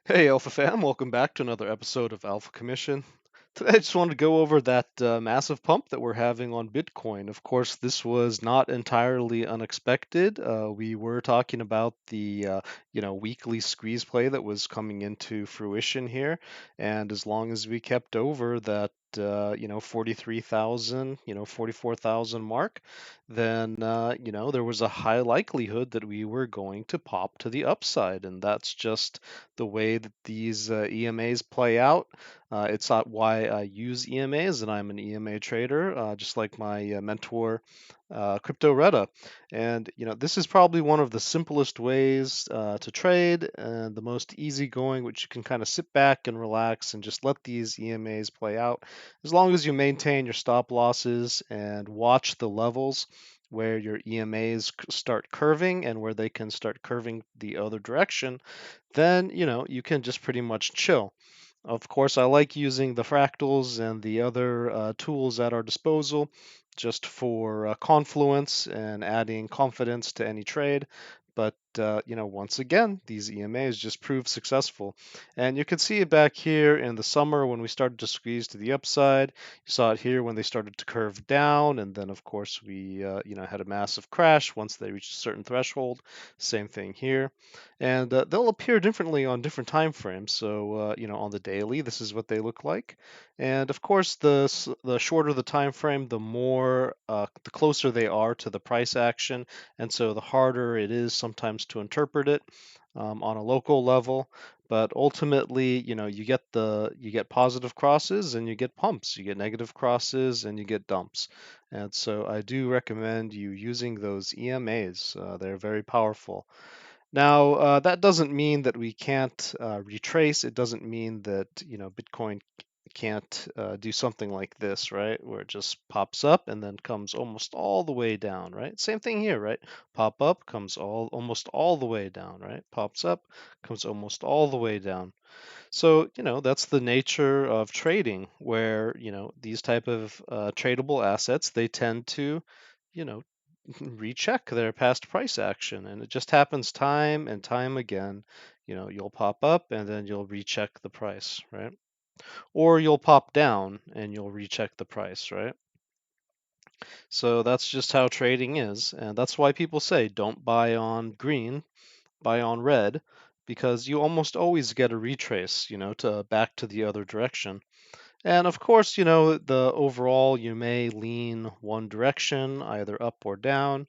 Hey Alpha fam, welcome back to another episode of Alpha Commission. Today I just wanted to go over that massive pump that we're having on Bitcoin. Of course, this was not entirely unexpected. We were talking about the weekly squeeze play that was coming into fruition here, and as long as we kept over that 43,000, 44,000 mark, then there was a high likelihood that we were going to pop to the upside, and that's just the way that these EMAs play out. It's not why I use EMAs, and I'm an EMA trader, just like my mentor, Crypto Retta. And this is probably one of the simplest ways to trade and the most easygoing, which you can kind of sit back and relax and just let these EMAs play out. As long as you maintain your stop losses and watch the levels where your EMAs start curving and where they can start curving the other direction, then you can just pretty much chill. Of course, I like using the fractals and the other tools at our disposal just for confluence and adding confidence to any trade. But once again, these EMAs just proved successful, and you can see it back here in the summer when we started to squeeze to the upside. You saw it here when they started to curve down, and then of course we had a massive crash once they reached a certain threshold. Same thing here, and they'll appear differently on different time frames. So on the daily, this is what they look like, and of course, the shorter the time frame, the closer they are to the price action, and so the harder it is sometimes to interpret it on a local level. But ultimately, you get positive crosses and you get pumps, you get negative crosses and you get dumps. And so I do recommend you using those EMAs. They're very powerful. Now, that doesn't mean that we can't retrace. It doesn't mean that, Bitcoin can't do something like this, right? Where it just pops up and then comes almost all the way down, right? Same thing here, right? Pop up, comes almost all the way down, right? Pops up, comes almost all the way down. So, that's the nature of trading, where, these type of tradable assets, they tend to, you know, recheck their past price action. And it just happens time and time again. You'll pop up and then you'll recheck the price, right? Or you'll pop down and you'll recheck the price, right? So that's just how trading is. And that's why people say don't buy on green, buy on red, because you almost always get a retrace, to back to the other direction. And of course, the overall you may lean one direction, either up or down,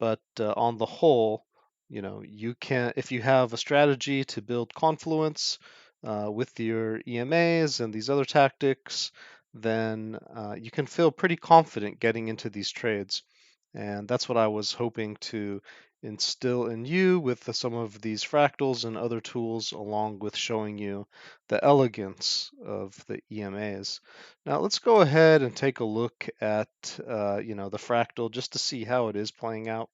but on the whole, you can, if you have a strategy to build confluence with your EMAs and these other tactics, then you can feel pretty confident getting into these trades. And that's what I was hoping to instill in you with some of these fractals and other tools, along with showing you the elegance of the EMAs. Now let's go ahead and take a look at the fractal just to see how it is playing out,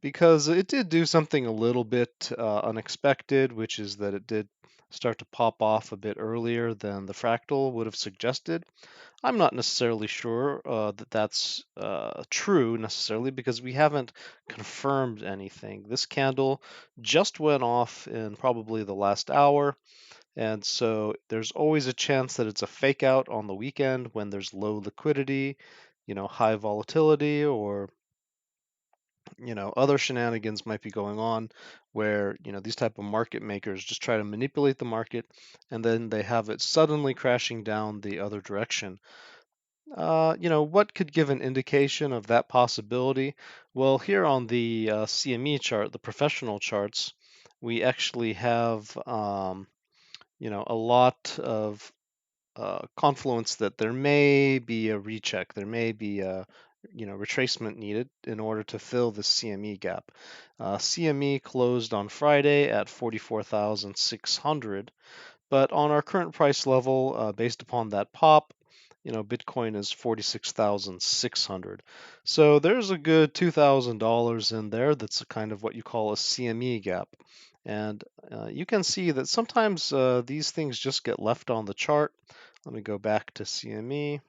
because it did do something a little bit unexpected, which is that it did start to pop off a bit earlier than the fractal would have suggested. I'm not necessarily sure that that's true necessarily, because we haven't confirmed anything. This candle just went off in probably the last hour, and so there's always a chance that it's a fake out on the weekend when there's low liquidity, high volatility, or other shenanigans might be going on where these type of market makers just try to manipulate the market, and then they have it suddenly crashing down the other direction. What could give an indication of that possibility? Well, here on the CME chart, the professional charts, we actually have a lot of confluence that there may be a recheck, there may be a retracement needed in order to fill the CME gap. CME closed on Friday at 44,600, but on our current price level, based upon that pop, Bitcoin is 46,600. So there's a good $2,000 in there. That's a kind of what you call a CME gap. And you can see that sometimes these things just get left on the chart. Let me go back to CME,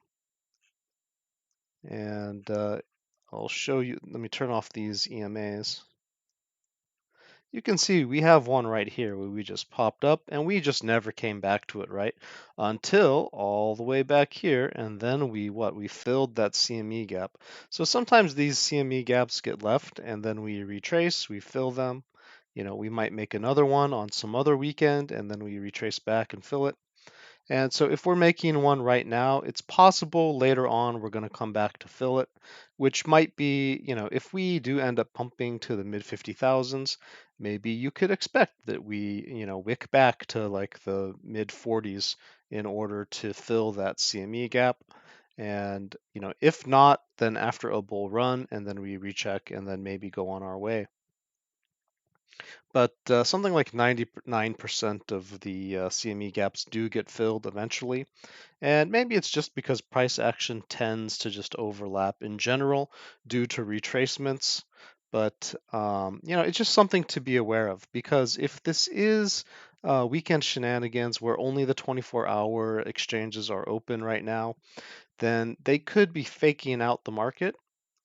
and I'll show you. Let me turn off these EMAs. you can see we have one right here where we just popped up and we just never came back to it, right? Until all the way back here, and then we filled that CME gap. So sometimes these CME gaps get left and then we retrace, we fill them. We might make another one on some other weekend and then we retrace back and fill it. And so if we're making one right now, it's possible later on we're going to come back to fill it, which might be, if we do end up pumping to the mid 50,000s, maybe you could expect that we, wick back to like the mid 40s in order to fill that CME gap. And, if not, then after a bull run, and then we recheck and then maybe go on our way. But something like 99% of the CME gaps do get filled eventually. And maybe it's just because price action tends to just overlap in general due to retracements. But it's just something to be aware of, because if this is weekend shenanigans where only the 24-hour exchanges are open right now, then they could be faking out the market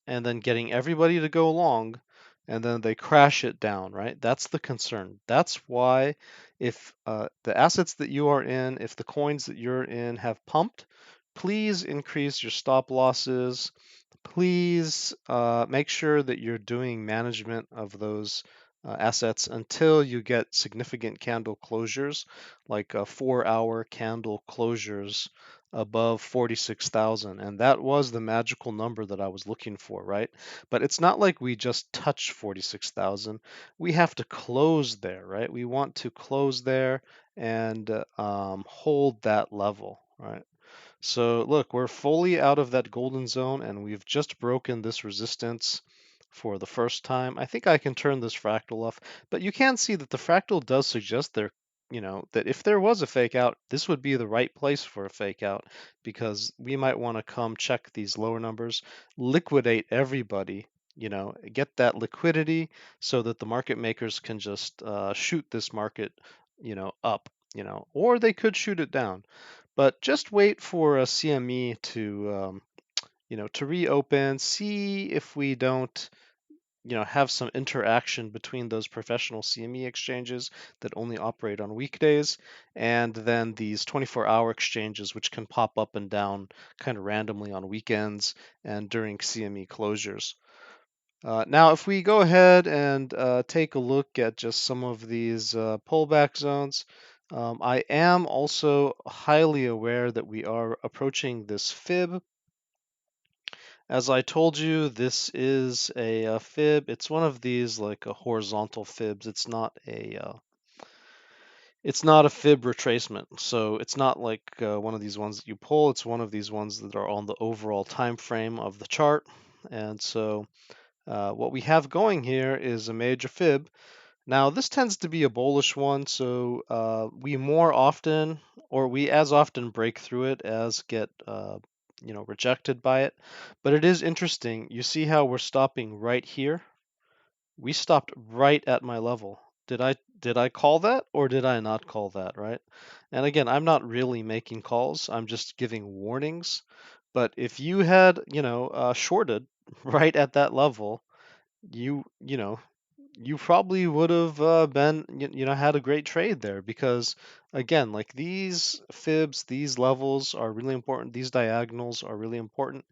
and then getting everybody to go long, and then they crash it down, right? That's the concern. That's why if the assets that you are in, if the coins that you're in have pumped, please increase your stop losses. Please make sure that you're doing management of those assets until you get significant candle closures, like 4-hour candle closures above 46,000. And that was the magical number that I was looking for, right? But it's not like we just touch 46,000. We have to close there, right? We want to close there and hold that level, right? So look, we're fully out of that golden zone and we've just broken this resistance for the first time. I think I can turn this fractal off, but you can see that the fractal does suggest that if there was a fake out, this would be the right place for a fake out, because we might want to come check these lower numbers, liquidate everybody, get that liquidity so that the market makers can just shoot this market, up, or they could shoot it down. But just wait for a CME to reopen, see if we don't, have some interaction between those professional CME exchanges that only operate on weekdays and then these 24-hour exchanges, which can pop up and down kind of randomly on weekends and during CME closures. Now, if we go ahead and take a look at just some of these pullback zones, I am also highly aware that we are approaching this fib. As I told you, this is a fib. It's one of these like a horizontal fibs. It's not a fib retracement. So it's not like one of these ones that you pull. It's one of these ones that are on the overall time frame of the chart. And so what we have going here is a major fib. Now, this tends to be a bullish one, so we more often, or we as often break through it as get, rejected by it. But it is interesting. You see how we're stopping right here? We stopped right at my level. Did I call that or did I not call that, right? And again, I'm not really making calls. I'm just giving warnings. But if you had, shorted right at that level, you you know you probably would have been had a great trade there, because again, like these fibs, these levels are really important, these diagonals are really important.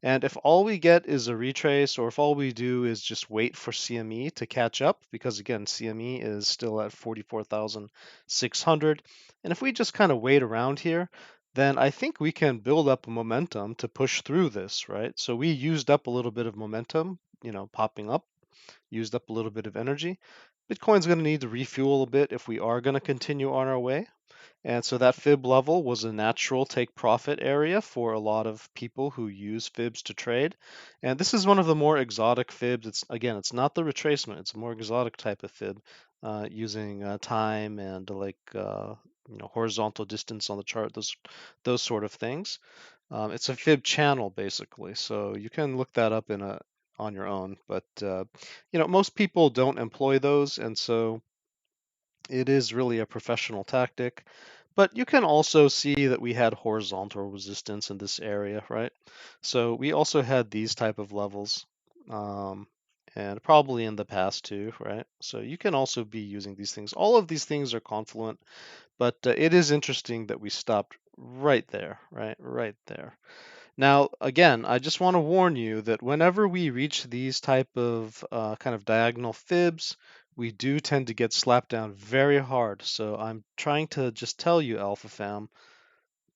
And if all we get is a retrace, or if all we do is just wait for CME to catch up, because again, CME is still at 44,600, and if we just kind of wait around here, then I think we can build up a momentum to push through this, right? So we used up a little bit of momentum, popping up, used up a little bit of energy. Bitcoin's going to need to refuel a bit if we are going to continue on our way. And so that fib level was a natural take profit area for a lot of people who use fibs to trade. And this is one of the more exotic fibs. It's not the retracement, it's a more exotic type of fib, using time and horizontal distance on the chart, those sort of things. It's a fib channel basically, so you can look that up on your own. But most people don't employ those, and so it is really a professional tactic. But you can also see that we had horizontal resistance in this area, right? So we also had these type of levels, um, and probably in the past too, right? So you can also be using these things. All of these things are confluent, but it is interesting that we stopped right there, right? Right there. Now, again, I just want to warn you that whenever we reach these type of kind of diagonal fibs, we do tend to get slapped down very hard. So I'm trying to just tell you, Alpha Fam,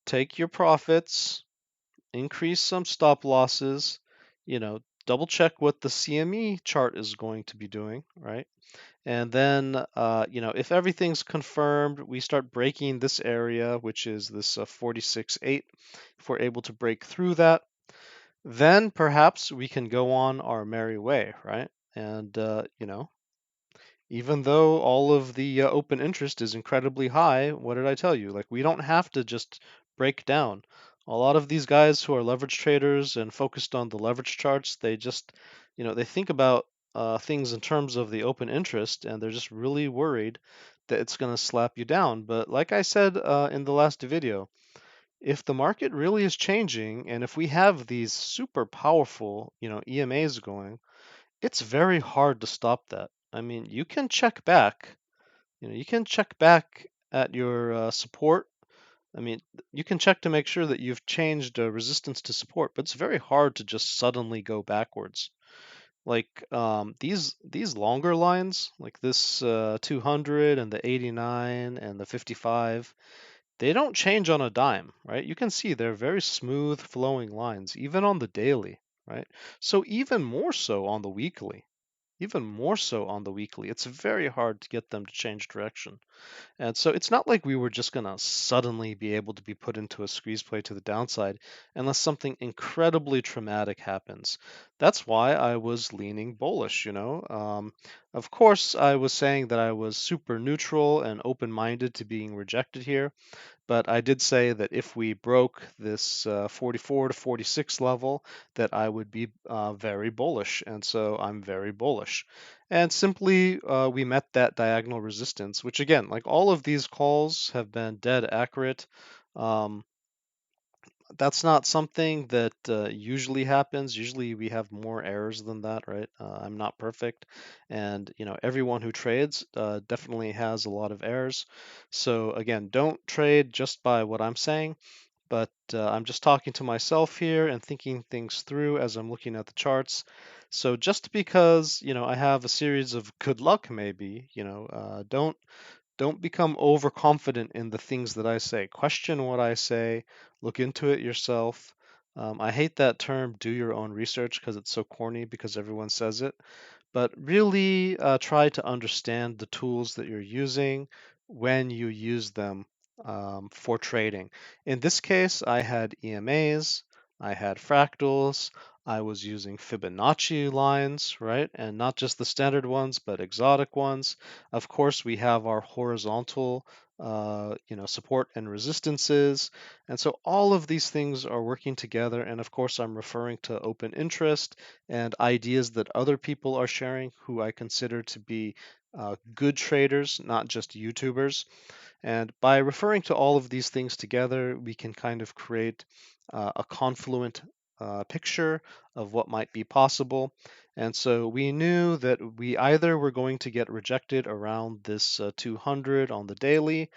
take your profits, increase some stop losses, double check what the CME chart is going to be doing, right? And then, if everything's confirmed, we start breaking this area, which is this 46.8. If we're able to break through that, then perhaps we can go on our merry way, right? And, even though all of the open interest is incredibly high, what did I tell you? Like, we don't have to just break down. A lot of these guys who are leverage traders and focused on the leverage charts, they just, they think about things in terms of the open interest, and they're just really worried that it's going to slap you down. But like I said in the last video, if the market really is changing, and if we have these super powerful, EMAs going, it's very hard to stop that. I mean, you can check back. You can check back at your support. I mean, you can check to make sure that you've changed resistance to support, but it's very hard to just suddenly go backwards. Like these longer lines, like this 200 and the 89 and the 55, they don't change on a dime, right? You can see they're very smooth flowing lines, even on the daily, right? So even more so on the weekly. Even more so on the weekly, it's very hard to get them to change direction. And so it's not like we were just going to suddenly be able to be put into a squeeze play to the downside unless something incredibly traumatic happens. That's why I was leaning bullish. Of course, I was saying that I was super neutral and open minded to being rejected here. But I did say that if we broke this 44 to 46 level, that I would be very bullish. And so I'm very bullish. And simply, we met that diagonal resistance, which again, like all of these calls have been dead accurate. Um, that's not something that usually happens. Usually we have more errors than that, right? I'm not perfect, and everyone who trades definitely has a lot of errors. So again, don't trade just by what I'm saying, but I'm just talking to myself here and thinking things through as I'm looking at the charts. So just because I have a series of good luck, maybe don't become overconfident in the things that I say. Question what I say, look into it yourself. I hate that term, do your own research, because it's so corny because everyone says it. But really try to understand the tools that you're using when you use them for trading. In this case, I had EMAs, I had fractals, I was using Fibonacci lines, right? And not just the standard ones, but exotic ones. Of course, we have our horizontal, support and resistances. And so all of these things are working together. And of course, I'm referring to open interest and ideas that other people are sharing who I consider to be good traders, not just YouTubers. And by referring to all of these things together, we can kind of create a confluent picture of what might be possible. And so we knew that we either were going to get rejected around this 200 on the daily,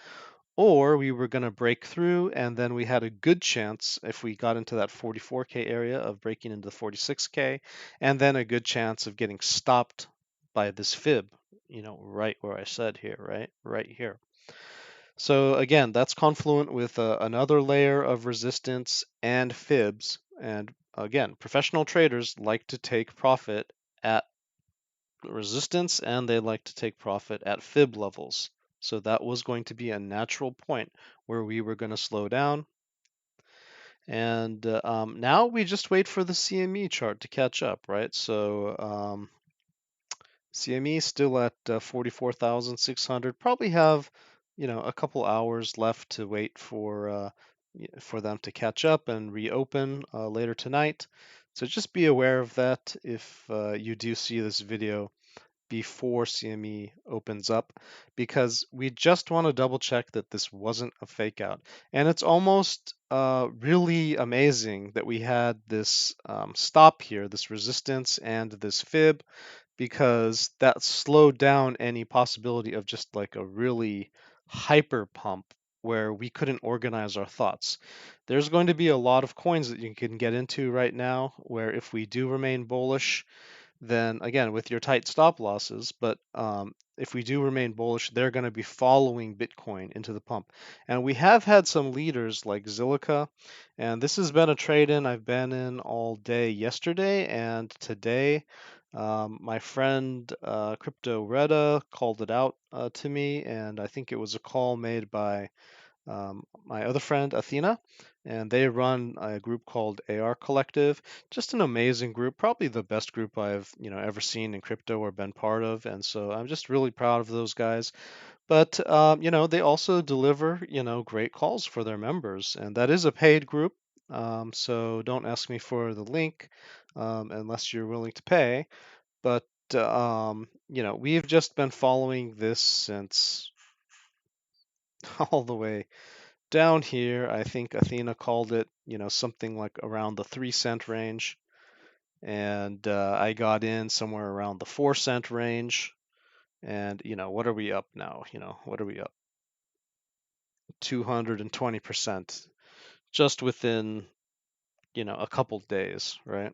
or we were going to break through, and then we had a good chance if we got into that 44K area of breaking into the 46K, and then a good chance of getting stopped by this fib, right where I said here, right? Right here. So again, that's confluent with another layer of resistance and fibs. And again, professional traders like to take profit at resistance and they like to take profit at fib levels. So that was going to be a natural point where we were going to slow down. And now we just wait for the CME chart to catch up, right? So CME still at 44,600. Probably have, a couple hours left to wait for them to catch up and reopen later tonight. So just be aware of that if you do see this video before CME opens up, because we just want to double check that this wasn't a fake out. And it's almost really amazing that we had this stop here, this resistance and this fib. because that slowed down any possibility of just like a really hyper pump where we couldn't organize our thoughts. There's going to be a lot of coins that you can get into right now where if we do remain bullish, then again with your tight stop losses, but if we do remain bullish, they're going to be following Bitcoin into the pump. And we have had some leaders like Zilliqa, and this has been a trade in I've been in all day yesterday and today. My friend Crypto Reda called it out to me, and I think it was a call made by my other friend Athena, and they run a group called AR Collective. Just an amazing group, probably the best group I've ever seen in crypto or been part of, and so I'm just really proud of those guys. But they also deliver great calls for their members, and that is a paid group. So don't ask me for the link unless you're willing to pay. But we've just been following this since all the way down here. I think Athena called it, something like around the 3 cent range. And I got in somewhere around the 4 cent range. And, what are we up now? What are we up? 220% just within, a couple days, right?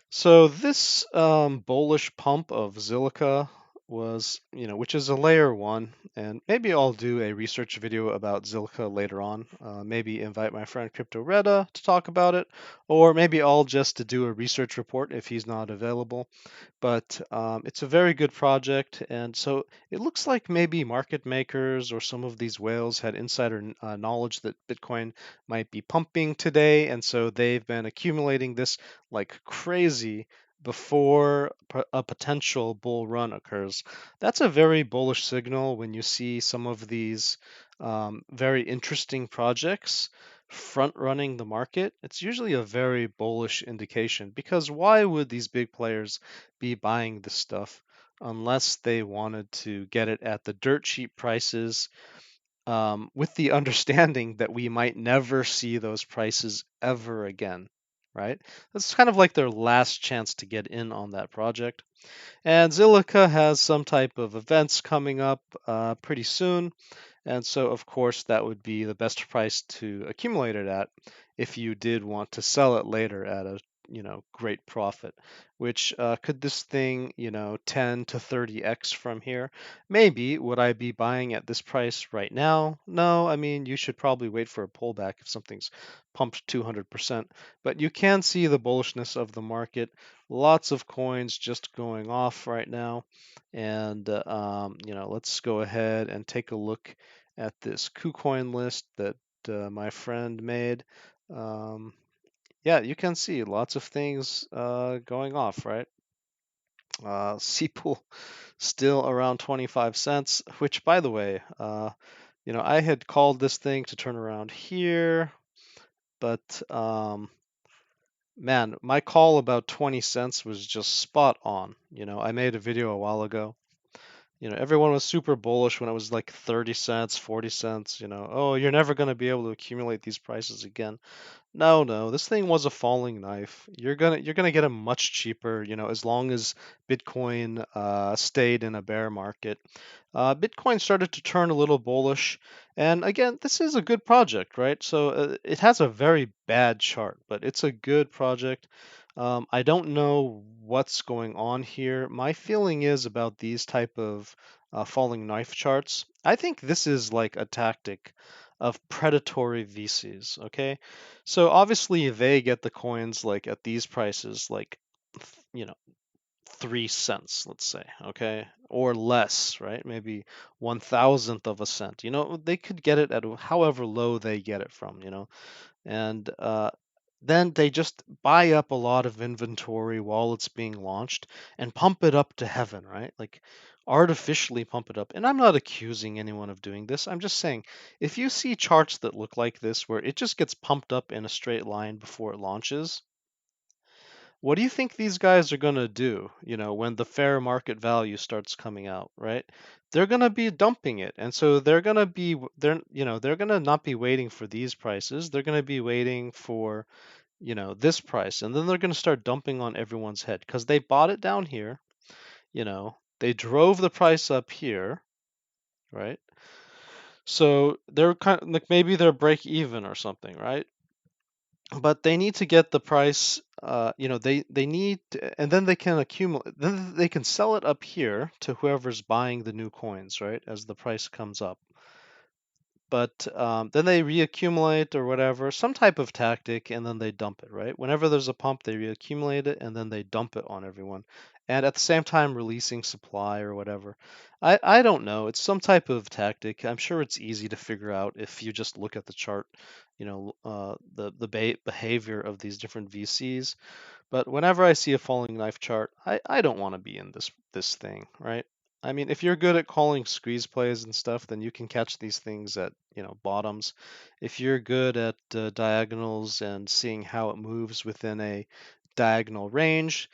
So this bullish pump of Zilliqa was, which is a layer one, and maybe I'll do a research video about Zilliqa later on. Maybe invite my friend Crypto Reda to talk about it, or maybe I'll just do a research report if he's not available. But it's a very good project, and so it looks like maybe market makers or some of these whales had insider knowledge that Bitcoin might be pumping today, and so they've been accumulating this like crazy before a potential bull run occurs. That's a very bullish signal when you see some of these very interesting projects front running the market. It's usually a very bullish indication because why would these big players be buying this stuff unless they wanted to get it at the dirt cheap prices, with the understanding that we might never see those prices ever again, right? That's kind of like their last chance to get in on that project. And Zilliqa has some type of events coming up pretty soon. And so, of course, that would be the best price to accumulate it at if you did want to sell it later at a great profit. Which could this thing 10 to 30x from here? Maybe. Would I be buying at this price right now? No. I mean, you should probably wait for a pullback if something's pumped 200%. But you can see the bullishness of the market. Lots of coins just going off right now. And let's go ahead and take a look at this KuCoin list that my friend made. Um, yeah, you can see lots of things going off, right? Seapool still around 25 cents, which, by the way, I had called this thing to turn around here, but man, my call about 20 cents was just spot on. I made a video a while ago. Everyone was super bullish when it was like 30 cents, 40 cents, oh, you're never going to be able to accumulate these prices again. No, no, this thing was a falling knife. You're gonna get them much cheaper, as long as Bitcoin stayed in a bear market. Bitcoin started to turn a little bullish, and again, this is a good project, right? So it has a very bad chart, but it's a good project. I don't know what's going on here. My feeling is about these type of falling knife charts. I think this is like a tactic of predatory VCs, okay? So obviously they get the coins like at these prices, like you know, 3 cents, let's say, okay, or less, right? Maybe 1,000th of a cent. They could get it at however low they get it from, and then they just buy up a lot of inventory while it's being launched and pump it up to heaven, right? Like artificially pump it up. And I'm not accusing anyone of doing this. I'm just saying if you see charts that look like this where it just gets pumped up in a straight line before it launches, what do you think these guys are going to do, when the fair market value starts coming out, right? They're going to be dumping it. And so they're going to not be waiting for these prices. They're going to be waiting for this price, and then they're going to start dumping on everyone's head because they bought it down here. they drove the price up here, right? So they're kind of like maybe they're break even or something, right? But they need to get the price, they need to, and then they can accumulate, then they can sell it up here to whoever's buying the new coins, right? As the price comes up. But then they reaccumulate or whatever, some type of tactic, and then they dump it, right? Whenever there's a pump, they reaccumulate it and then they dump it on everyone. And at the same time, releasing supply or whatever. I don't know. It's some type of tactic. I'm sure it's easy to figure out if you just look at the chart, the behavior of these different VCs. But whenever I see a falling knife chart, I don't want to be in this thing, right? I mean, if you're good at calling squeeze plays and stuff, then you can catch these things at, bottoms. If you're good at diagonals and seeing how it moves within a diagonal range,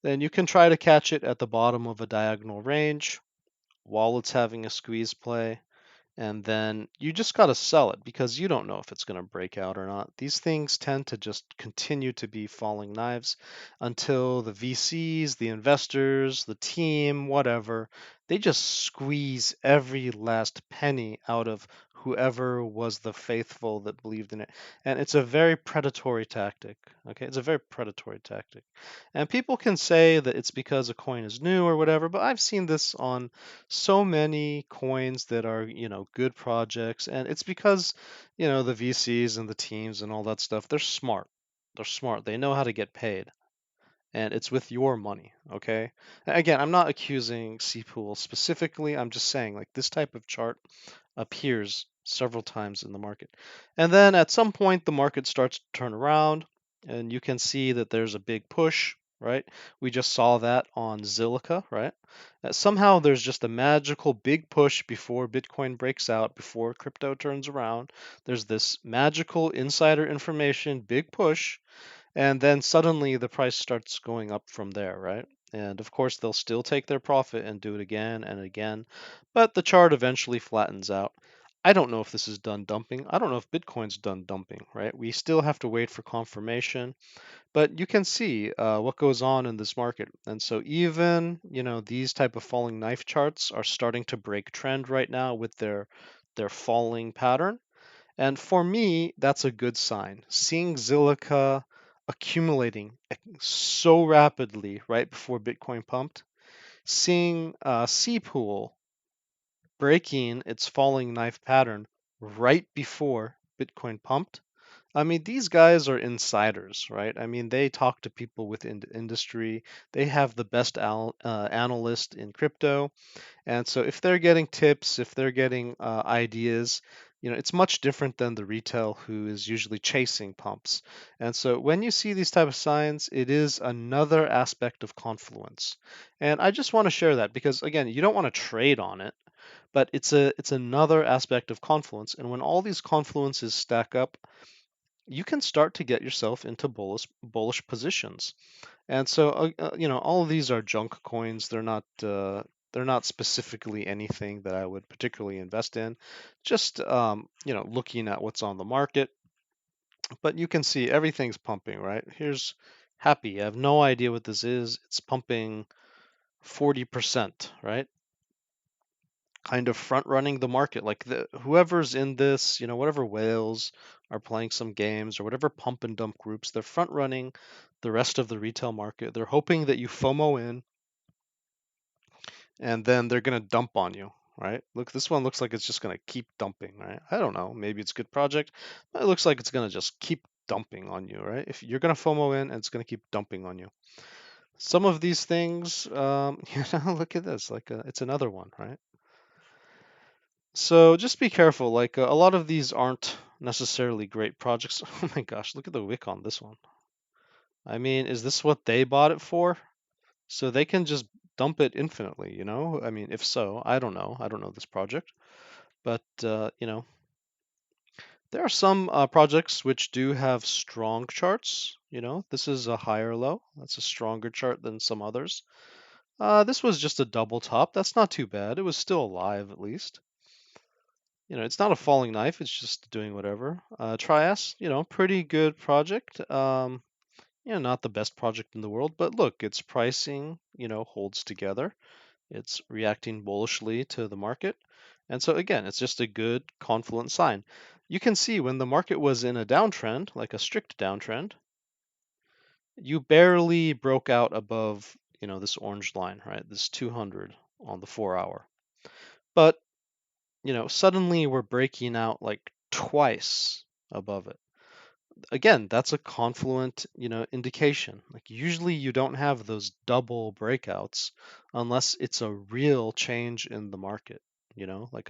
then you can try to catch it at the bottom of a diagonal range while it's having a squeeze play. And then you just got to sell it because you don't know if it's going to break out or not. These things tend to just continue to be falling knives until the VCs, the investors, the team, whatever, they just squeeze every last penny out of whoever was the faithful that believed in it. And it's a very predatory tactic. Okay, it's a very predatory tactic. And people can say that it's because a coin is new or whatever, but I've seen this on so many coins that are, good projects. And it's because, the VCs and the teams and all that stuff, they're smart. They're smart. They know how to get paid. And it's with your money, okay? Again, I'm not accusing C-Pool specifically. I'm just saying, like, this type of chart appears several times in the market. And then at some point, the market starts to turn around, and you can see that there's a big push, right? We just saw that on Zilliqa, right? Somehow there's just a magical big push before Bitcoin breaks out, before crypto turns around. There's this magical insider information, big push, and then suddenly the price starts going up from there, right? And of course, they'll still take their profit and do it again and again, but the chart eventually flattens out. I don't know if this is done dumping. I don't know if Bitcoin's done dumping, right? We still have to wait for confirmation, but you can see what goes on in this market. And so even, these type of falling knife charts are starting to break trend right now with their falling pattern. And for me, that's a good sign. Seeing Zilliqa accumulating so rapidly right before Bitcoin pumped, seeing C-Pool breaking its falling knife pattern right before Bitcoin pumped. I mean, these guys are insiders, right? I mean, they talk to people within the industry. They have the best analyst in crypto. And so if they're getting tips, if they're getting ideas, it's much different than the retail who is usually chasing pumps. And so when you see these type of signs, it is another aspect of confluence. And I just want to share that because again, you don't want to trade on it, but it's another aspect of confluence. And when all these confluences stack up, you can start to get yourself into bullish positions. And so, all of these are junk coins. They're not specifically anything that I would particularly invest in. Just looking at what's on the market. But you can see everything's pumping, right? Here's Happy. I have no idea what this is. It's pumping 40%, right? Kind of front running the market. Like whoever's in this, whatever whales are playing some games or whatever pump and dump groups, they're front running the rest of the retail market. They're hoping that you FOMO in and then they're going to dump on you, right? Look, this one looks like it's just going to keep dumping, right? I don't know. Maybe it's a good project, but it looks like it's going to just keep dumping on you, right? If you're going to FOMO in and it's going to keep dumping on you. Some of these things, look at this, like it's another one, right? So just be careful. Like a lot of these aren't necessarily great projects. Oh my gosh, look at the wick on this one. I mean, is this what they bought it for? So they can just dump it infinitely, I mean, if so, I don't know. I don't know this project. But, there are some projects which do have strong charts. This is a higher low. That's a stronger chart than some others. This was just a double top. That's not too bad. It was still alive at least. It's not a falling knife. It's just doing whatever. Trias, pretty good project. not the best project in the world, but look, its pricing, holds together. It's reacting bullishly to the market. And so again, it's just a good confluent sign. You can see when the market was in a downtrend, like a strict downtrend, you barely broke out above, this orange line, right? This 200 on the 4 hour. But, suddenly we're breaking out like twice above it. Again, that's a confluent, indication. Like usually you don't have those double breakouts unless it's a real change in the market, like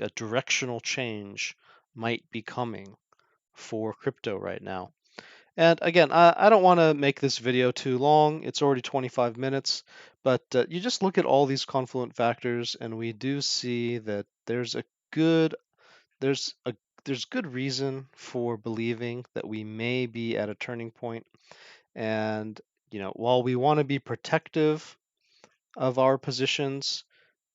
a directional change might be coming for crypto right now. And again, I don't want to make this video too long. It's already 25 minutes, but you just look at all these confluent factors, and we do see that good there's a there's good reason for believing that we may be at a turning point. And while we want to be protective of our positions,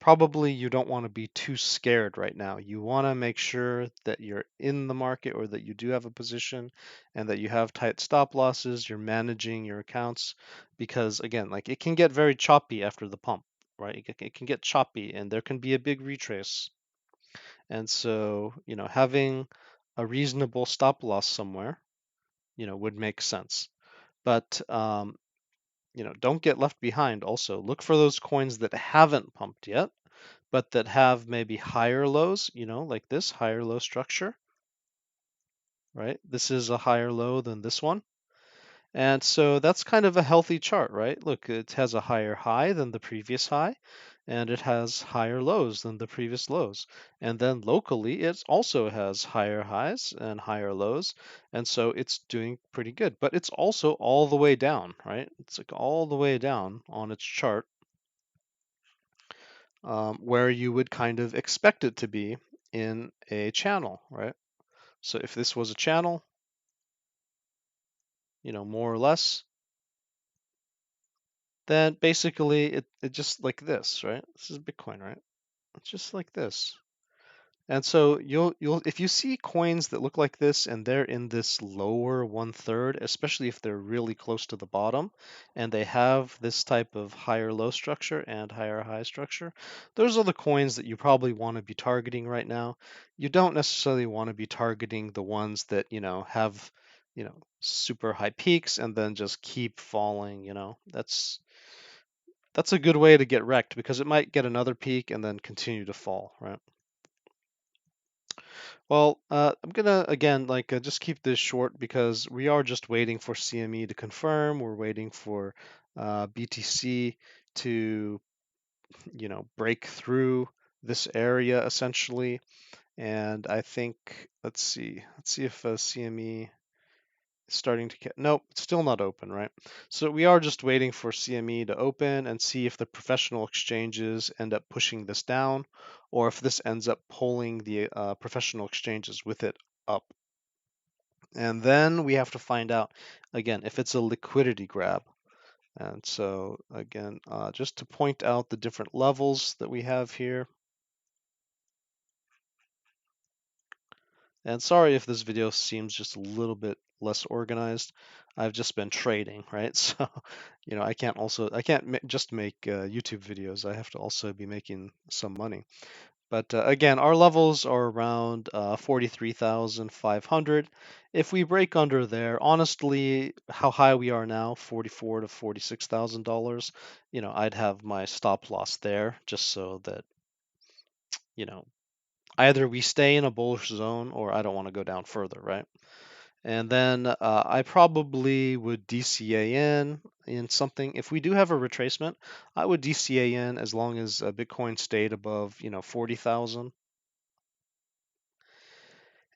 probably you don't want to be too scared right now. You want to make sure that you're in the market or that you do have a position and that you have tight stop losses, you're managing your accounts, because again, like it can get very choppy after the pump, right? It can get choppy and there can be a big retrace. And so, having a reasonable stop loss somewhere, would make sense. But don't get left behind also. Look for those coins that haven't pumped yet, but that have maybe higher lows, like this higher low structure, right? This is a higher low than this one. And so that's kind of a healthy chart, right? Look, it has a higher high than the previous high, and it has higher lows than the previous lows. And then locally, it also has higher highs and higher lows. And so it's doing pretty good. But it's also all the way down, right? It's like all the way down on its chart, where you would kind of expect it to be in a channel, right? So if this was a channel, more or less, then basically it just like this, right? This is Bitcoin, right? It's just like this. And so you'll if you see coins that look like this and they're in this lower 1/3, especially if they're really close to the bottom and they have this type of higher low structure and higher high structure, those are the coins that you probably want to be targeting right now. You don't necessarily want to be targeting the ones that, have, super high peaks and then just keep falling, that's a good way to get wrecked because it might get another peak and then continue to fall, right? Well, I'm gonna again like just keep this short because we are just waiting for CME to confirm. We're waiting for BTC to, break through this area essentially. And I think let's see if CME starting to get, nope, it's still not open, right? So we are just waiting for CME to open and see if the professional exchanges end up pushing this down or if this ends up pulling the professional exchanges with it up. And then we have to find out again if it's a liquidity grab. And so again, just to point out the different levels that we have here. And sorry if this video seems just a little bit less organized. I've just been trading, right? So, I can't just make YouTube videos. I have to also be making some money. But again, our levels are around 43,500. If we break under there, honestly, how high we are now, 44 to $46,000, I'd have my stop loss there just so that, you know, either we stay in a bullish zone or I don't want to go down further, right? And then I probably would DCA in something. If we do have a retracement, I would DCA in as long as Bitcoin stayed above, 40,000.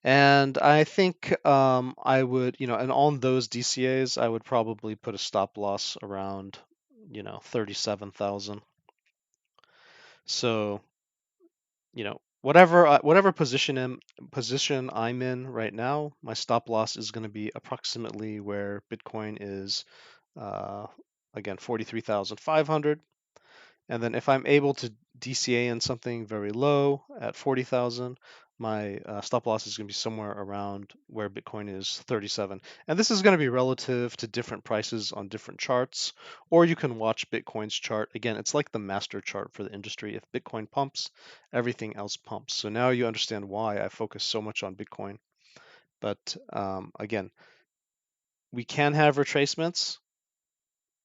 And I think I would, and on those DCAs, I would probably put a stop loss around, 37,000. So, whatever position I'm in right now, my stop loss is going to be approximately where Bitcoin is, uh, again, 43,500. And then if I'm able to DCA in something very low at 40,000, my stop loss is going to be somewhere around where Bitcoin is 37. And this is going to be relative to different prices on different charts, or you can watch Bitcoin's chart. Again, it's like the master chart for the industry. If Bitcoin pumps, everything else pumps. So now you understand why I focus so much on Bitcoin. But again, we can have retracements.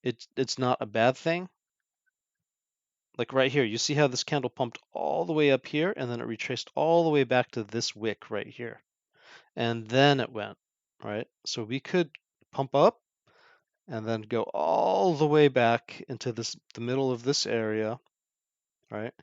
It's not a bad thing. Like right here, you see how this candle pumped all the way up here and then it retraced all the way back to this wick right here. And then it went, right? So we could pump up and then go all the way back into the middle of this area, right?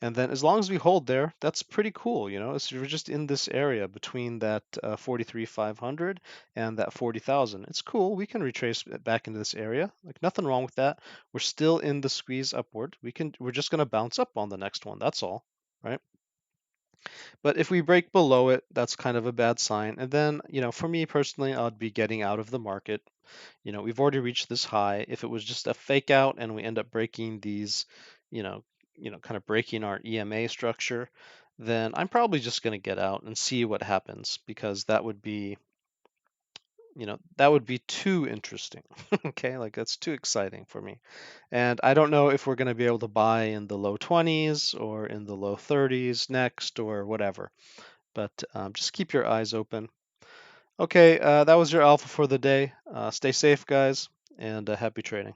And then as long as we hold there, that's pretty cool, you know. So we're just in this area between that 43,500 and that 40,000. It's cool. We can retrace it back into this area. Like nothing wrong with that. We're still in the squeeze upward. We're just going to bounce up on the next one. That's all, right? But if we break below it, that's kind of a bad sign. And then, you know, for me personally, I'd be getting out of the market. You know, we've already reached this high. If it was just a fake out and we end up breaking these, you know, kind of breaking our EMA structure, then I'm probably just going to get out and see what happens because that would be, you know, that would be too interesting. Okay, like that's too exciting for me. And I don't know if we're going to be able to buy in the low 20s or in the low 30s next or whatever. But just keep your eyes open. Okay, that was your alpha for the day. Stay safe, guys, and happy trading.